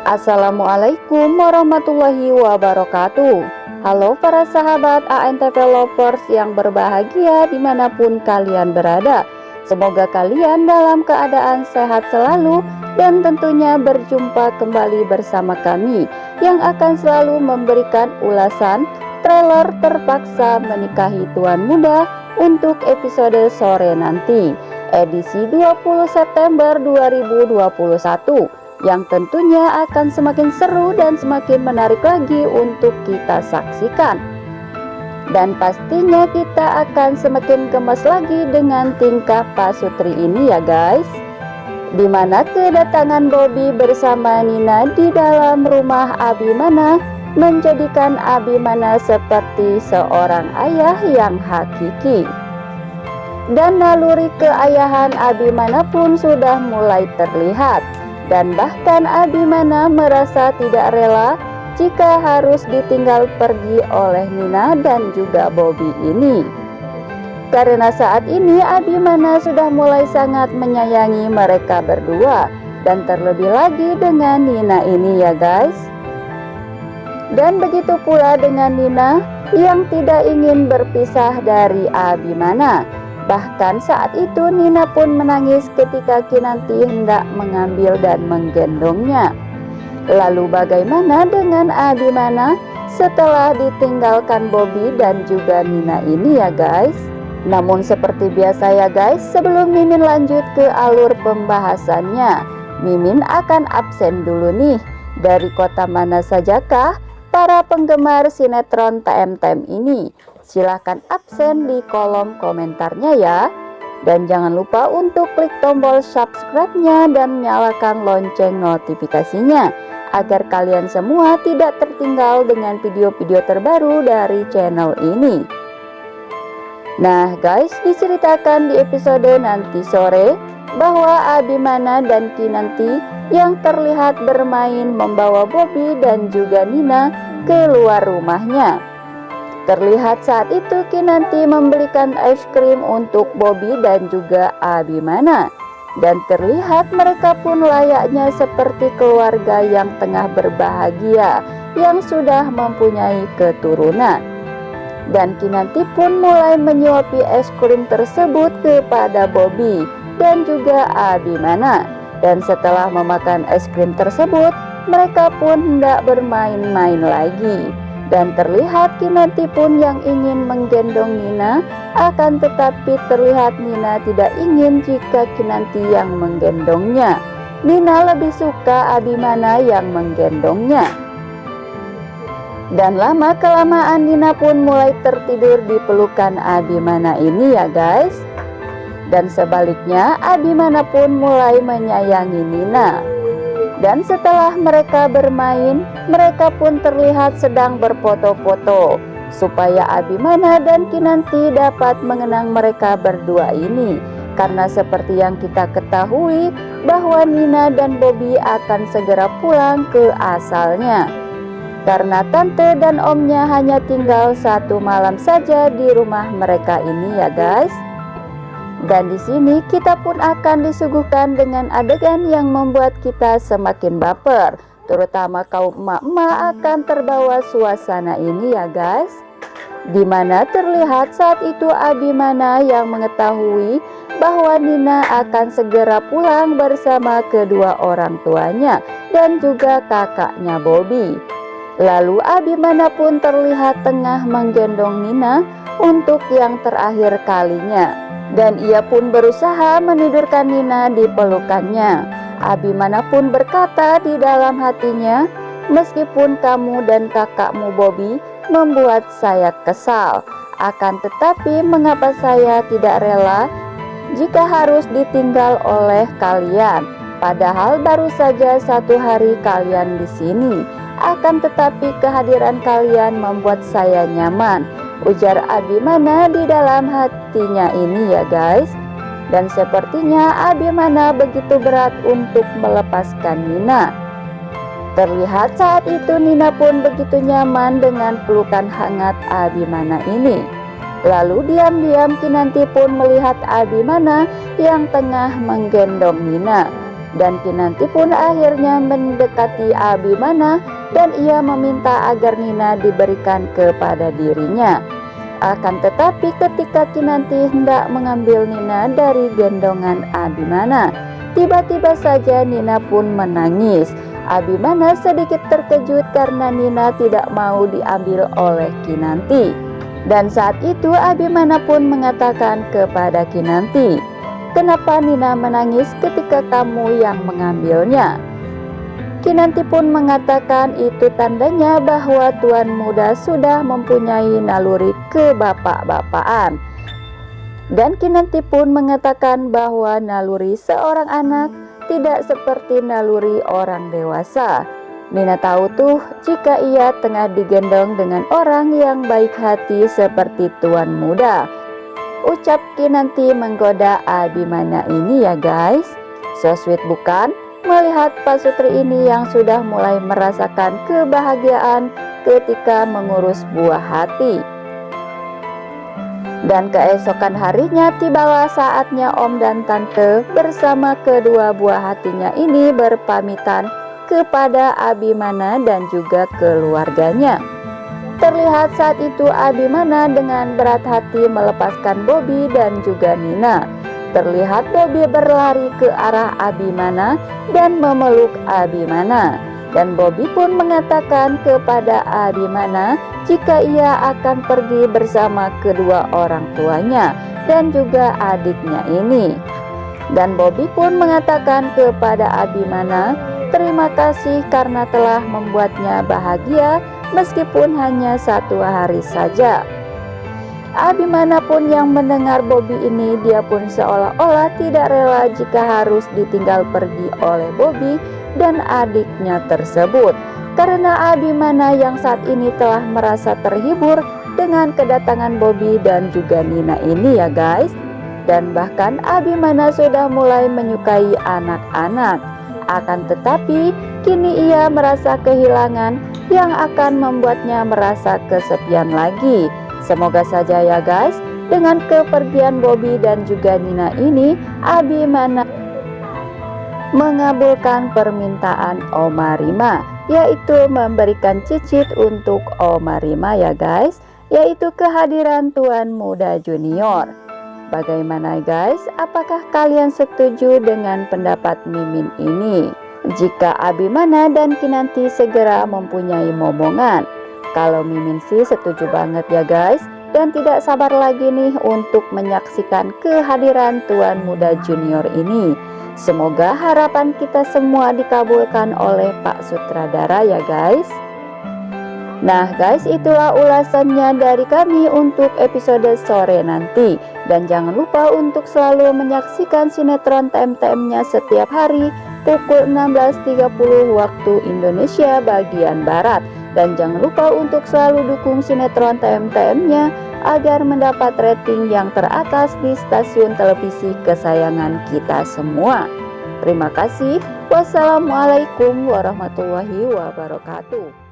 Assalamualaikum warahmatullahi wabarakatuh. Halo para sahabat ANTV Lovers yang berbahagia dimanapun kalian berada. Semoga kalian dalam keadaan sehat selalu dan tentunya berjumpa kembali bersama kami yang akan selalu memberikan ulasan trailer Terpaksa Menikahi Tuan Muda untuk episode sore nanti, edisi 20 September 2021. Yang tentunya akan semakin seru dan semakin menarik lagi untuk kita saksikan. Dan pastinya kita akan semakin gemas lagi dengan tingkah Pak Sutri ini ya guys. Dimana kedatangan Bobby bersama Nina di dalam rumah Abimana menjadikan Abimana seperti seorang ayah yang hakiki. Dan naluri keayahan Abimana pun sudah mulai terlihat. Dan bahkan Abimana merasa tidak rela jika harus ditinggal pergi oleh Nina dan juga Bobby ini. Karena saat ini Abimana sudah mulai sangat menyayangi mereka berdua, dan terlebih lagi dengan Nina ini ya guys. Dan begitu pula dengan Nina yang tidak ingin berpisah dari Abimana. Bahkan saat itu Nina pun menangis ketika Kinanti hendak mengambil dan menggendongnya. Lalu bagaimana dengan Abimana setelah ditinggalkan Bobby dan juga Nina ini ya guys? Namun seperti biasa ya guys, sebelum Mimin lanjut ke alur pembahasannya, Mimin akan absen dulu nih. Dari kota mana sajakah para penggemar sinetron TM-TM ini? Silahkan absen di kolom komentarnya ya. Dan jangan lupa untuk klik tombol subscribe-nya dan nyalakan lonceng notifikasinya agar kalian semua tidak tertinggal dengan video-video terbaru dari channel ini. Nah guys, diceritakan di episode nanti sore bahwa Abimana dan Kinanti yang terlihat bermain membawa Bobby dan juga Nina keluar rumahnya. Terlihat saat itu Kinanti membelikan es krim untuk Bobby dan juga Abimana. Dan terlihat mereka pun layaknya seperti keluarga yang tengah berbahagia, yang sudah mempunyai keturunan. Dan Kinanti pun mulai menyuapi es krim tersebut kepada Bobby dan juga Abimana. Dan setelah memakan es krim tersebut, mereka pun hendak bermain-main lagi. Dan terlihat Kinanti pun yang ingin menggendong Nina, akan tetapi terlihat Nina tidak ingin jika Kinanti yang menggendongnya. Nina lebih suka Abimana yang menggendongnya. Dan lama-kelamaan Nina pun mulai tertidur di pelukan Abimana ini ya guys. Dan sebaliknya Abimana pun mulai menyayangi Nina. Dan setelah mereka bermain, mereka pun terlihat sedang berfoto-foto supaya Abimana dan Kinanti dapat mengenang mereka berdua ini. Karena seperti yang kita ketahui bahwa Nina dan Bobby akan segera pulang ke asalnya. Karena tante dan omnya hanya tinggal 1 malam saja di rumah mereka ini ya guys. Dan di sini kita pun akan disuguhkan dengan adegan yang membuat kita semakin baper, terutama kaum emak-emak akan terbawa suasana ini ya guys. Dimana terlihat saat itu Abimana yang mengetahui bahwa Nina akan segera pulang bersama kedua orang tuanya dan juga kakaknya Bobby. Lalu Abimana pun terlihat tengah menggendong Nina untuk yang terakhir kalinya. Dan ia pun berusaha menidurkan Nina di pelukannya. Abimana pun berkata di dalam hatinya, meskipun kamu dan kakakmu Bobby membuat saya kesal, akan tetapi mengapa saya tidak rela jika harus ditinggal oleh kalian? Padahal baru saja 1 hari kalian di sini. Akan tetapi kehadiran kalian membuat saya nyaman, ujar Abimana di dalam hatinya ini ya guys. Dan sepertinya Abimana begitu berat untuk melepaskan Nina. Terlihat saat itu Nina pun begitu nyaman dengan pelukan hangat Abimana ini. Lalu diam-diam Kinanti pun melihat Abimana yang tengah menggendong Nina. Dan Kinanti pun akhirnya mendekati Abimana dan ia meminta agar Nina diberikan kepada dirinya. Akan tetapi ketika Kinanti hendak mengambil Nina dari gendongan Abimana, tiba-tiba saja Nina pun menangis. Abimana sedikit terkejut karena Nina tidak mau diambil oleh Kinanti. Dan saat itu Abimana pun mengatakan kepada Kinanti, "Kenapa Nina menangis ketika kamu yang mengambilnya?" Kinanti pun mengatakan itu tandanya bahwa tuan muda sudah mempunyai naluri kebapak-bapaan. Dan Kinanti pun mengatakan bahwa naluri seorang anak tidak seperti naluri orang dewasa. Nina tahu tuh jika ia tengah digendong dengan orang yang baik hati seperti tuan muda. Ucap Kinanti menggoda Abimana ini ya guys. So sweet bukan? Melihat Pak Sutri ini yang sudah mulai merasakan kebahagiaan ketika mengurus buah hati. Dan keesokan harinya tibalah saatnya Om dan Tante bersama kedua buah hatinya ini berpamitan kepada Abimana dan juga keluarganya. Terlihat saat itu Abimana dengan berat hati melepaskan Bobby dan juga Nina. Terlihat Bobby berlari ke arah Abimana dan memeluk Abimana. Dan Bobby pun mengatakan kepada Abimana jika ia akan pergi bersama kedua orang tuanya dan juga adiknya ini. Dan Bobby pun mengatakan kepada Abimana terima kasih karena telah membuatnya bahagia meskipun hanya 1 hari saja. Abimana pun yang mendengar Bobby ini, dia pun seolah-olah tidak rela jika harus ditinggal pergi oleh Bobby dan adiknya tersebut. Karena Abimana yang saat ini telah merasa terhibur dengan kedatangan Bobby dan juga Nina ini ya guys. Dan bahkan Abimana sudah mulai menyukai anak-anak. Akan tetapi kini ia merasa kehilangan yang akan membuatnya merasa kesepian lagi. Semoga saja ya guys, dengan kepergian Bobby dan juga Nina ini, Abimana mengabulkan permintaan Oma Rima, yaitu memberikan cicit untuk Oma Rima ya guys, yaitu kehadiran Tuan Muda Junior. Bagaimana guys, apakah kalian setuju dengan pendapat Mimin ini? Jika Abimana dan Kinanti segera mempunyai momongan. Kalau Mimin sih setuju banget ya guys, dan tidak sabar lagi nih untuk menyaksikan kehadiran Tuan Muda Junior ini. Semoga harapan kita semua dikabulkan oleh Pak Sutradara ya guys. Nah guys, itulah ulasannya dari kami untuk episode sore nanti. Dan jangan lupa untuk selalu menyaksikan sinetron TM-TM-nya setiap hari pukul 16.30 waktu Indonesia bagian Barat. Dan jangan lupa untuk selalu dukung sinetron TM-TM-nya agar mendapat rating yang teratas di stasiun televisi kesayangan kita semua. Terima kasih. Wassalamualaikum warahmatullahi wabarakatuh.